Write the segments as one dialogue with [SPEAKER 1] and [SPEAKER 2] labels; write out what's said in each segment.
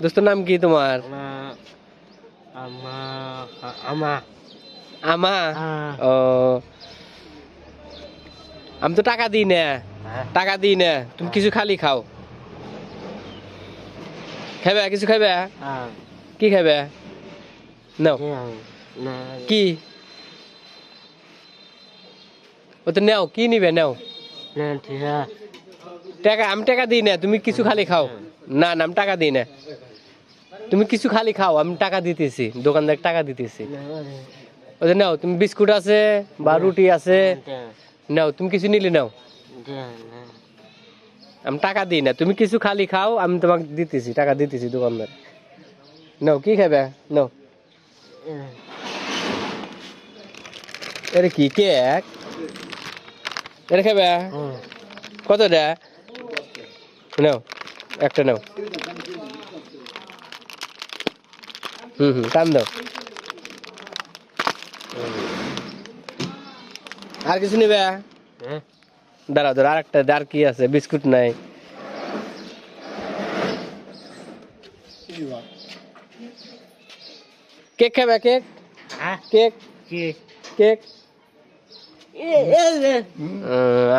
[SPEAKER 1] দোস্তের নাম কি তোমার? আমা। ও আমি তো টাকা দিই না, টাকা দিই না, তুমি কিছু খালি খাও। খাবে কিছু খাবে? কি খাবে? নাও। কি ও তো নাও, কি নিবে নাও। টাকা আমি টাকা দিই না, তুমি কিছু খালি খাও। না না আমি টাকা দিই না, তুমি কিছু খালি খাও, আমি টাকা দিতেছি, দোকানদার টাকা দিতেছি। ওই যে নাও, তুমি বিস্কুট আছে বা রুটি আছে, নাও তুমি কিছু নিলে নাও। আমি টাকা দিই না, তুমি কিছু খালি খাও, আমি তোমাকে দিতেছি, টাকা দিতেছি দোকানদার। নাও কি খাবে নাও। এটা কি কেক? এটা খাবে? কতটা? নাও একটা নাও। টান দাও। আর কিছু নিবে? দাঁড়াও দাঁড়া, আর একটা আর কি আছে? বিস্কুট নাই? কেক খাবে? কেক কেক কেক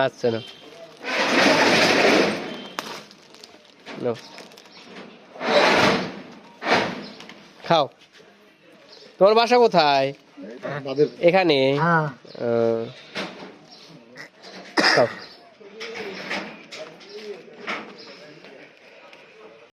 [SPEAKER 1] আচ্ছা না খাও। তোমার বাসা কোথায়? এখানে?